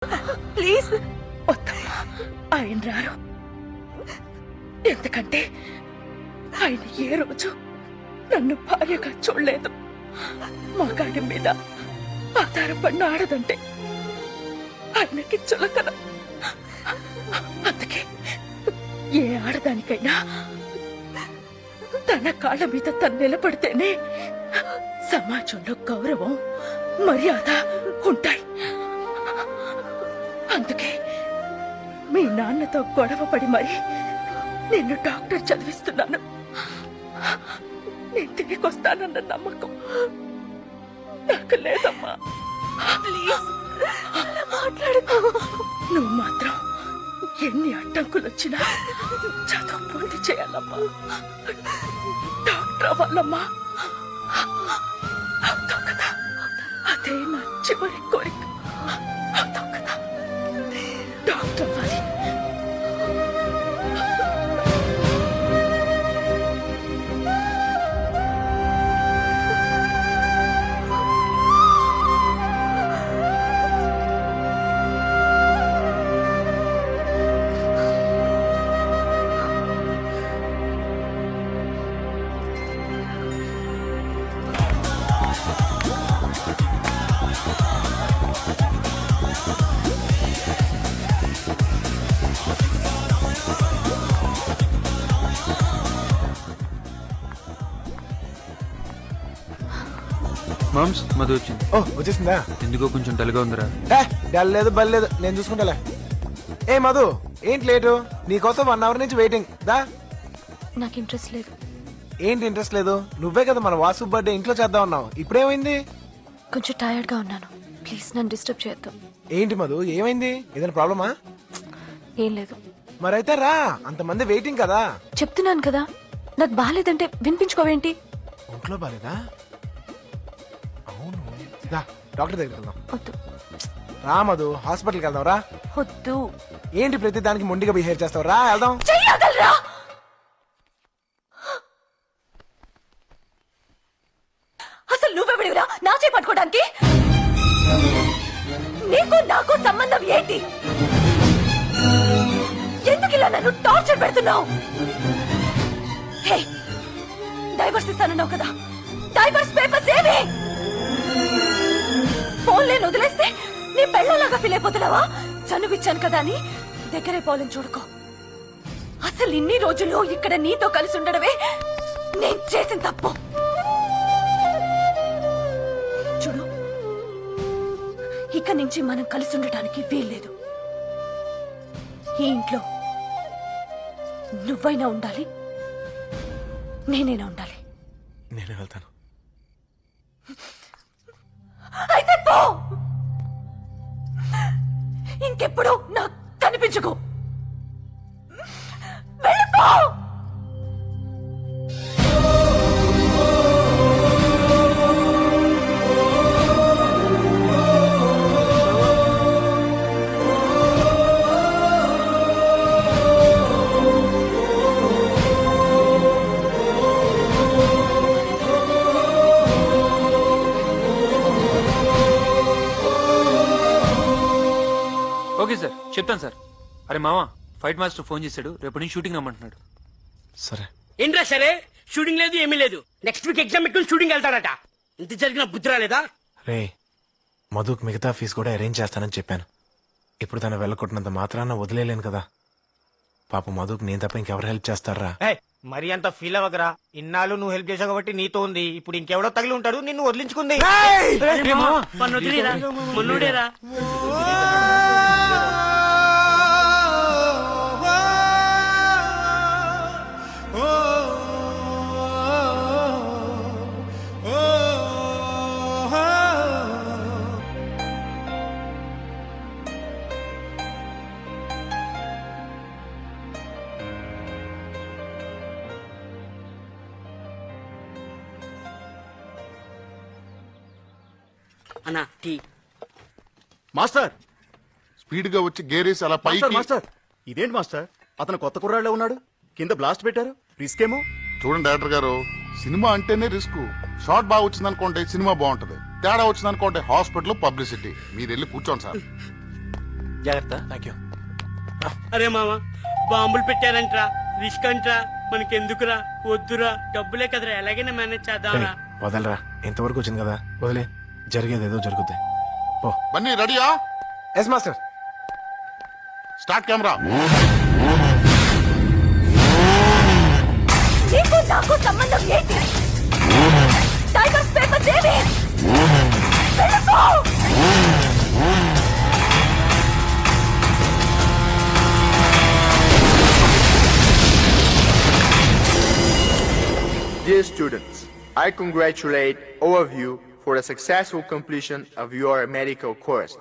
Please వద్దమ్మా, ఆయన రారు. ఎందుకంటే ఆయన ఏ రోజు నన్ను భార్యగా చూడలేదు. మగాడి మీద ఆధారపడిన ఆడదంటే ఆయనకి చులకన. అందుకే ఏ ఆడదానికైనా తన కాళ్ళ మీద తను నిలబడితేనే సమాజంలో గౌరవం, మర్యాద ఉంటాయి. అందుకే మీ నాన్నతో గొడవ పడి మరి నిన్ను డాక్టర్ చదివిస్తున్నాను. నేను తిరిగి వస్తానన్న నమ్మకం నాకు లేదమ్మా. ప్లీజ్ మాట్లాడకు. నువ్వు మాత్రం ఎన్ని అడ్డంకులు వచ్చినా చదువు పూర్తి చేయాలమ్మా. డాక్టర్ అవ్వాలమ్మా. అవుతావు కదా, అదే నా చివరి కోరిక. అవుతావు కదా, డాక్టర్ అవ్వాలి. మామ్స్ మధు వచ్చింది. ఓ వచ్చేసిందా? ఎందుకో కొంచెం డల్గా ఉందిరా. డల్ లేదు బల్లేదు, నేను చూసుకుంటాలే. ఏ మధు ఏంటి లేటు? నీకోసం 1 అవర్ నుంచి వెయిటింగ్. దా. నాకు ఇంట్రెస్ట్ లేదు. ఏంటి ఇంట్రెస్ట్ లేదు? నువ్వే కదా మన వాసు బర్త్డే ఇంట్లో చేద్దాం అన్నావు. ఇప్పుడేమైంది? కొంచెం టైర్డ్ గా ఉన్నాను. ప్లీజ్ నన్ను డిస్టర్బ్ చేయొద్దు. ఏంటి మధు ఏమైంది? ఏదైనా ప్రాబ్లమా? ఏం లేదు. మరైతే రా, అంతమంది వెయిటింగ్ కదా. చెప్తున్నాను కదా, నాకు బాగాలేదంటే వినిపించుకోవేంటి? ఒంట్లో బాలేదా? అవును. దా డాక్టర్ దగ్గరికి వెళ్దాం. వద్దు. రా మధు, హాస్పిటల్కి వెళ్దాం రా. వద్దు. ఏంటి ప్రతి దానికి మొండిగా బిహేవ్ చేస్తావు? రా వెళ్దాం. చెయ్యగలరా? అసలు నువ్వెవడివిరా నా చేయి పట్టుకోవడానికి? నీకు నాకు సంబంధం ఏంటి? ఎందుకు ఇలా నన్ను టార్చర్ పెడుతున్నావు? హే, డైవర్స్ ఇస్తానన్నావు కదా, డైవర్స్ పేపర్స్ ఏవి? ఫోన్లే వదిలేస్తే నీ పెళ్ళలాగా ఫీల్ అయిపోతున్నావా? చనువిచ్చాను కదా అని దగ్గరే పోలని చూడుకో. అసలు ఇన్ని రోజులు ఇక్కడ నీతో కలిసి ఉండడమే నేను చేసిన తప్పు. చూడు, ఇక నుంచి మనం కలిసి ఉండటానికి వీల్లేదు. ఈ ఇంట్లో నువ్వైనా ఉండాలి, నేనైనా ఉండాలి. నేను వెళ్తాను. అయితే పో. ఇంకెప్పుడు నాకు కనిపించుకో. వెళ్ళిపో. ఓకే సార్, చెప్తాను సార్. అరే మామ, ఫైట్ మాస్టర్ ఫోన్ చేశాడు, రేపు నుంచి షూటింగ్ రమ్మంటున్నాడు. సరే. ఏంట్రా సరే? షూటింగ్ లేదు, ఏమీ లేదు. నెక్స్ట్ వీక్ ఎగ్జామ్ పెట్టుకుని షూటింగ్ వెళ్తాడట. ఇంత జరిగిన బుద్ధి రాలేదా? రే, మధుకు మిగతా ఫీజు కూడా అరేంజ్ చేస్తానని చెప్పాను. ఇప్పుడు తను వెళ్ళకొట్టినంత మాత్రాన వదిలేలేను కదా. పాప మధుకు నేను తప్ప ఇంకెవరు హెల్ప్ చేస్తారా? మరి అంత ఫీల్ అవ్వకరా. ఇన్నాళ్ళు నువ్వు హెల్ప్ చేసావు కాబట్టి నీతో ఉంది. ఇప్పుడు ఇంకెవడో తగిలి ఉంటాడు, నిన్ను వదిలించుకుంది. మొన్న వదిలేరా, మొన్నుడేరా. అన్నా టీ. మాస్టర్ స్పీడ్ గా వచ్చి గేరేసి అలా పైకి. మాస్టర్ ఇదేంటి మాస్టర్, అతను కొత్త కుర్రాళ్ళే ఉన్నాడు. కింద బ్లాస్ట్ పెట్టారు, రిస్క్ ఏమో. చూడండి డైరెక్టర్ గారు, సినిమా అంటేనే రిస్క్. షార్ట్ బాగా వచ్చిందనుకోండి సినిమా బాగుంటది, తేడా వచ్చిందనుకోండి హాస్పిటల్ పబ్లిసిటీ. మీరు వెళ్ళి కూర్చోండి సార్. జాగ్రత్త. Thank you. అరే మామ బాంబులు పెట్టారంట్రా, రిస్క్ అంట్రా, మనకెందుకురా, వద్దురా, డబ్బులే కదరా, ఎలాగైనా మేనేజ్ చేద్దాంరా. వదలరా, ఇంతవరకు వచ్చింది కదా, వదిలే. జరిగేది ఏదో జరుగుద్ది. ఓ బన్నీ రెడీయా? Yes master. Start camera. నీకు నాకు సంబంధం ఏంటి? టైగర్స్ పేపర్ దేవి వెళ్ళిపో. Dear students, I congratulate all of you for the successful completion of your medical course.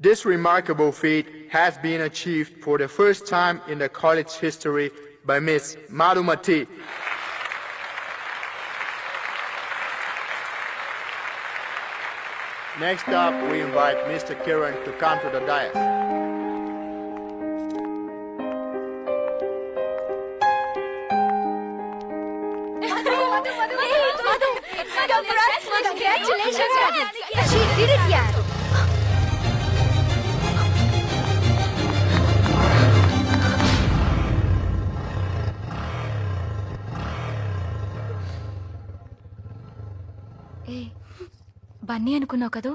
This remarkable feat has been achieved for the first time in the college history by Miss Madhumati. Next up, we invite Mr. Kiran to come to the dais. Bunny అనుకున్నావు కదూ?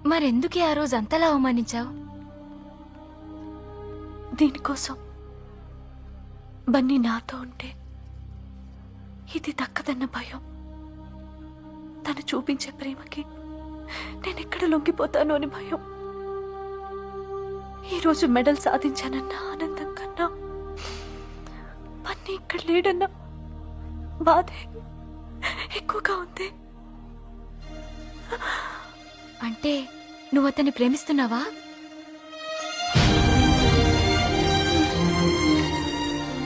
మరెందుకే ఆ రోజు అంతలా అవమానించావు? దీనికోసం బన్నీ నాతో ఉంటే ఇది దక్కదన్న భయం, తను చూపించే ప్రేమకి నేనెక్కడ లొంగిపోతాను అని భయం. ఈరోజు మెడల్ సాధించానన్న ఆనందం కన్నా బన్నీ ఇక్కడ లేడన్న బాధే ఎక్కువగా ఉంది. అంటే నువ్వు అతన్ని ప్రేమిస్తున్నావా?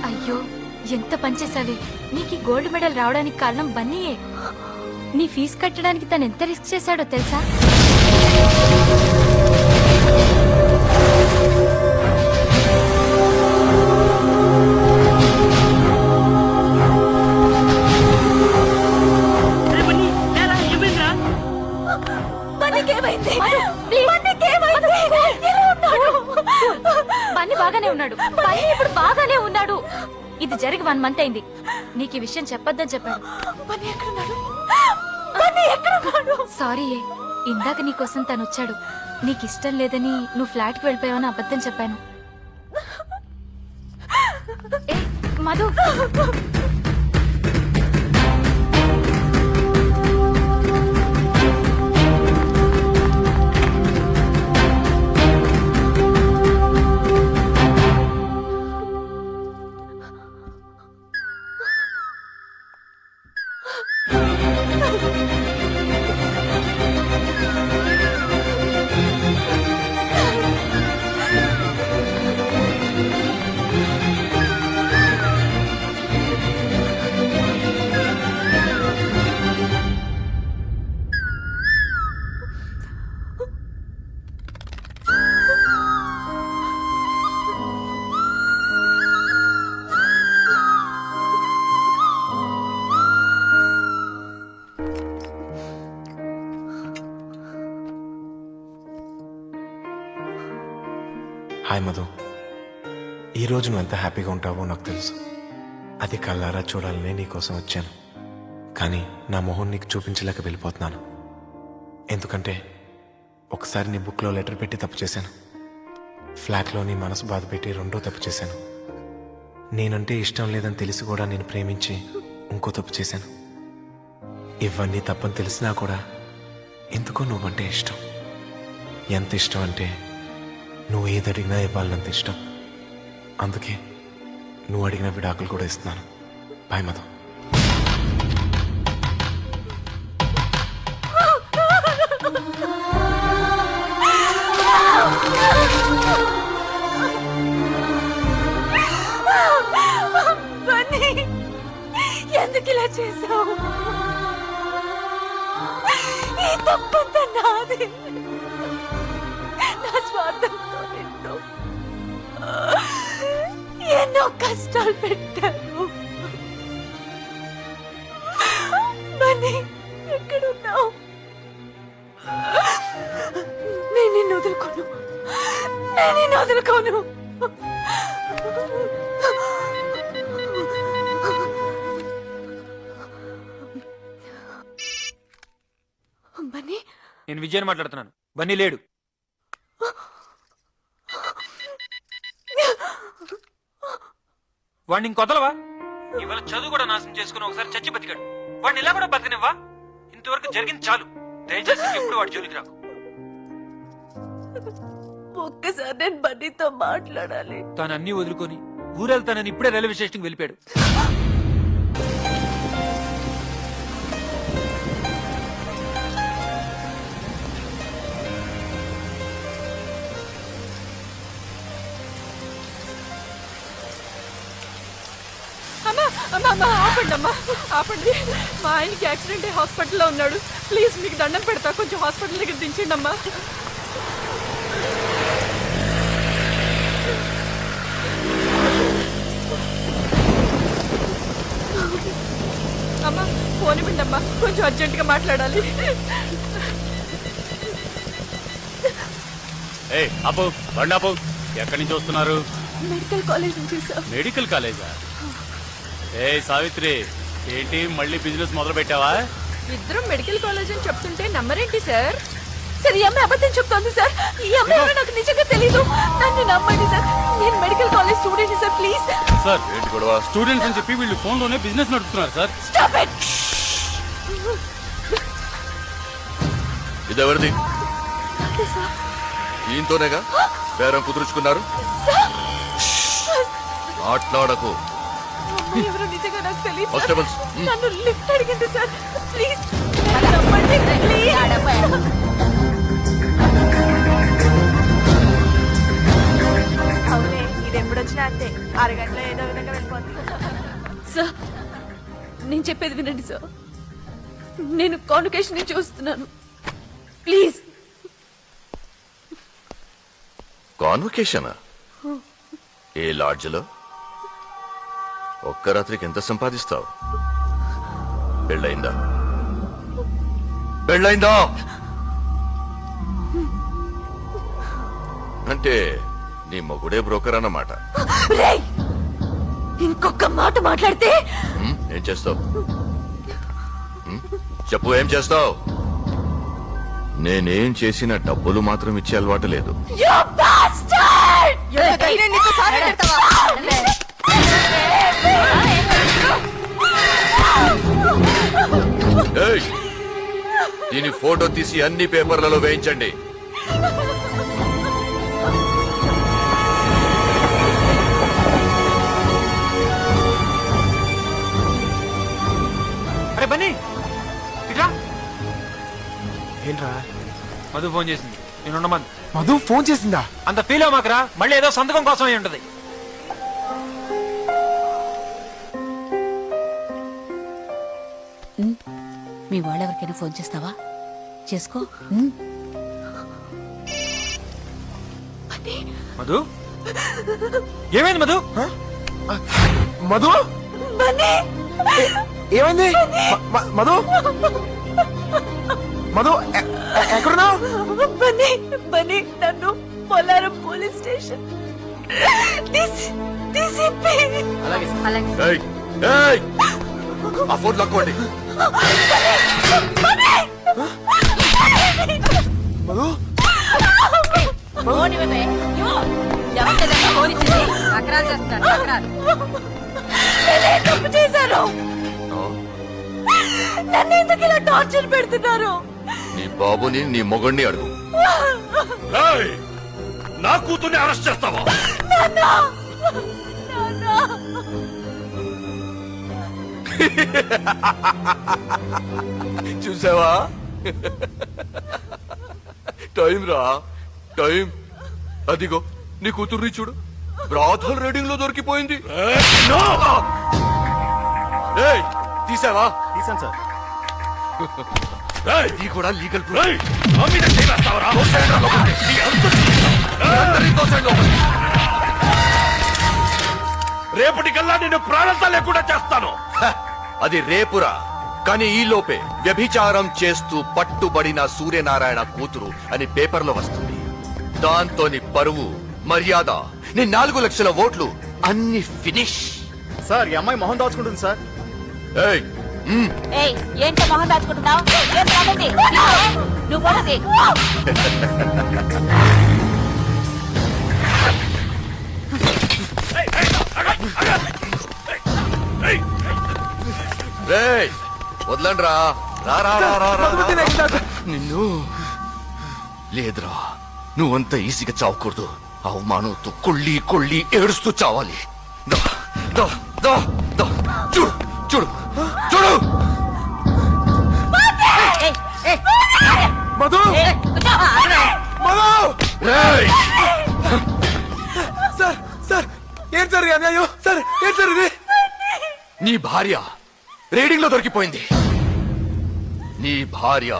అయ్యో ఎంత పనిచేసావే. నీకు గోల్డ్ మెడల్ రావడానికి కారణం బన్నీయే. నీ ఫీజు కట్టడానికి తను ఎంత రిస్క్ చేశాడో తెలుసా? బన్నీ బాగానే ఉన్నాడు. బన్నీ ఇప్పుడు బాగానే ఉన్నాడు. ఇది జరిగి 1 month అయింది. నీకు ఈ విషయం చెప్పొద్దని చెప్పాడు. సారీ, ఇందాక నీకోసం తను వచ్చాడు. నీకు ఇష్టం లేదని నువ్వు ఫ్లాట్ కి వెళ్ళిపోయావని అబద్ధం చెప్పాను. మధు, హాయ్ మధు. ఈరోజు నువ్వు ఎంత హ్యాపీగా ఉంటావో నాకు తెలుసు. అది కళ్ళారా చూడాలనే నీకోసం వచ్చాను. కానీ నా మొహం నీకు చూపించలేక వెళ్ళిపోతున్నాను. ఎందుకంటే ఒకసారి నీ బుక్లో లెటర్ పెట్టి తప్పు చేశాను. ఫ్లాట్లో నీ మనసు బాధ పెట్టి 2వ తప్పు చేశాను. నేనంటే ఇష్టం లేదని తెలిసి కూడా నేను ప్రేమించి ఇంకో తప్పు చేశాను. ఇవన్నీ తప్పని తెలిసినా కూడా ఎందుకో నువ్వంటే ఇష్టం. ఎంత ఇష్టం అంటే నువ్వు ఏది అడిగినా ఇవ్వాలన్నంత ఇష్టం. అందుకే నువ్వు అడిగిన విడాకులు కూడా ఇస్తున్నాను. బాయ్ మధు. ఎందుకు ఇలా చేసావు? ఈ తప్పంతా నాది. నా స్వార్థంతో ఎన్నో కష్టాలు పెట్టాను. బన్నీ, ఎక్కడున్నావు? వదులుకోను, నేను నిన్ను వదులుకోను. బన్నీ, నేను విజయని మాట్లాడుతున్నాను. బన్నీ లేడు. వాడిని ఇంకొదలవా? ఇవాళ చదువు కూడా నాశనం చేసుకుని ఒకసారి చచ్చి బతికాడు. వాడిని ఇలా కూడా బతికనివ్వా? ఇంతవరకు జరిగింది చాలు. దయచేసి ఎప్పుడు వాడి జోలికి రాకు. ఒక్కసారి నేను బన్నీతో మాట్లాడాలి. తాను అన్ని వదులుకొని ఊరెళ్తానని ఇప్పుడే రైల్వే స్టేషన్కి వెళ్ళిపోయాడు. అమ్మా ఆపండి, అమ్మా ఆపండి. మా ఆయనకి యాక్సిడెంట్ అయ్యి హాస్పిటల్లో ఉన్నాడు. ప్లీజ్ మీకు దండం పెడతా, కొంచెం హాస్పిటల్ దగ్గర దించండి అమ్మా. అమ్మా ఫోన్ ఇవ్వండి అమ్మా, కొంచెం అర్జెంటుగా మాట్లాడాలి. అప్పు బండి అప్పు. ఎక్కడి నుంచి వస్తున్నారు? మెడికల్ కాలేజ్ నుంచి సార్. మెడికల్ కాలేజా? ఏ సావిత్రి, ఏంటి మళ్ళీ బిజినెస్ మొదలు పెట్టావా? ఇద్దరం మెడికల్ కాలేజ్ అని చెప్తుంటే నమ్మరేంటి సార్? సార్, ఈ అమ్మాయి అబద్ధం చెప్తోంది సార్. ఈ అమ్మాయి నాకు నిజంగా తెలీదు. నన్ను నమ్మండి సార్, నేను medical college student sir, please. Sir ఏంటి గొడవ? స్టూడెంట్స్ అని చెప్పి వీళ్ళు ఫోన్ లోనే బిజినెస్ నడుపుతున్నారు సార్. Stop it. ఇదెవరిది? ఈయనతోనేగా బేరం కుదుర్చుకున్నారు. మాట్లాడకు. ఎవరు నిజంగా నాకు తెలియదు. కానిస్టేబుల్స్, నన్ను లిఫ్ట్ అడిగింది సార్, ప్లీజ్ నమ్మండి ప్లీజ్. అవునే, ఇది ఎప్పుడు వచ్చినా అంతే, అరగంటలో ఏదో విధంగా వెళ్ళిపోతుంది. సార్ నేను చెప్పేది వినండి సార్. నేను కాన్వకేషన్ ని చూస్తున్నాను, ప్లీజ్. కాన్వకేషనా? ఏ లాడ్జ్లో? ఒక్క రాత్రికి ఎంత సంపాదిస్తావు? పెళ్ళయిందా? పెళ్ళయిందా? అంటే నీ మొగుడే బ్రోకర్ అన్నమాట. రేయ్, ఇంకొక మాట మాట్లాడితే ఏం చేస్తావు? చెప్పు, ఏం చేస్తావు? నేనేం చేసిన డబ్బులు మాత్రం ఇచ్చే అలవాటు లేదు. You bastard! ఏయ్, దీని ఫోటో తీసి అన్ని పేపర్లలో వేయించండి. అరే బన్నీ ఇట్రా. ఏంట్రా? మధు ఫోన్ చేసింది, నేను ఉండమని. మధు ఫోన్ చేసిందా? అంత ఫీల్ అవ్వమాకరా, మళ్ళీ ఏదో సంతకం కోసం అయి ఉంటది. మీ వాళ్ళెవరికైనా ఫోన్ చేస్తావా? చేసుకో. మధు, ఏమైంది మధు? మధు ఏమైంది? మధు మధు ఎక్కడున్నావు? బన్నీ, బన్నీ నన్ను పోలారం పోలీస్ స్టేషన్ తీసిప్పి. ఏయ్, ఏయ్, ఆ ఫోన్ లాక్కోండి. మధు తప్పు చేశారు. నన్ను ఎందుకు ఇలా టార్చర్ పెడుతున్నారు? నీ బాబుని నీ మొగుడిని అడుగు. నా కూతుర్ని అరెస్ట్ చేస్తావా? చూసావా? టైం రా, టైం. అదిగో నీ కూతుర్ని చూడు, బ్రాథల్ రీడింగ్ లో దొరికిపోయింది. తీసావా? తీసాను సార్. ఇది కూడా లీగల్ రేపటికల్లా నేను ప్రాణంతా లేకుండా చేస్తాను. అది రేపురా, కానీ ఈ లోపే వ్యభిచారం చేస్తూ పట్టుబడిన సూర్యనారాయణ కూతురు అని పేపర్లో వస్తుంది. దాంతో నీ పరువు మర్యాద నీ 4 లక్షల ఓట్లు అన్ని ఫినిష్. సార్ ఈ అమ్మాయి మొహం దాచుకుంటుంది సార్. ఏయ్, ఏంటో మొహం దాచుకుంటున్నావు? నువ్వు పోనది. రేయ్, వదలండి రా. రా, రా, రా, రా, రా, రా. నిన్ను లేదురా, నువ్వంత ఈజీగా చావకూడదు. అవమానంతో కొళ్ళి కొళ్ళి ఏడుస్తూ చావాలి. దా, దా, దా, దా. చూడు చూడు చూడు. మధు మధు రేయ్, సార్ సార్ ఏం సార్ ఈ అన్యాయం? సార్ ఏం సార్ ఇది? నీ భార్య రేడింగ్ లో దొరికిపోయింది. నీ భార్య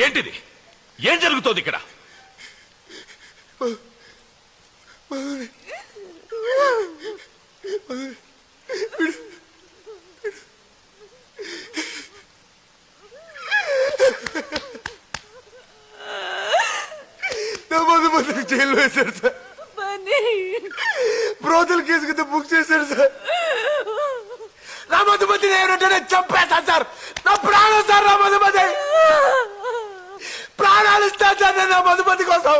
ఏంటిది? ఏం జరుగుతోంది ఇక్కడ? నా మధుమతిని జైల్లో వేశారు సార్. బ్రోతల్ కేసు కింద బుక్ చేశారు సార్. నా మధుమతిని ఏమంటే చంపేస్తాను సార్. నా ప్రాణం సార్. నా మధుమతి ప్రాణాలు ఇస్తాను సార్ నేను నా మధుమతి కోసం.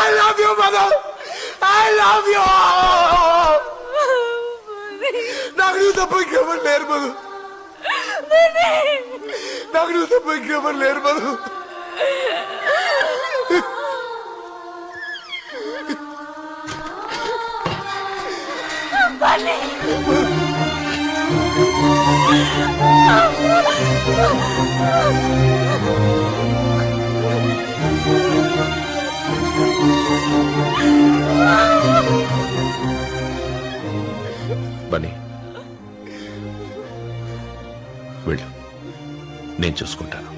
I love you Madhu. I love you. నాకు నువ్వు తప్ప ఇంకెవరు లేరు మధు. నాకు నువ్వు తప్ప ఇంకెవరు లేరు మధు. బన్నీ వెళ్ళు, నేను చూసుకుంటాను.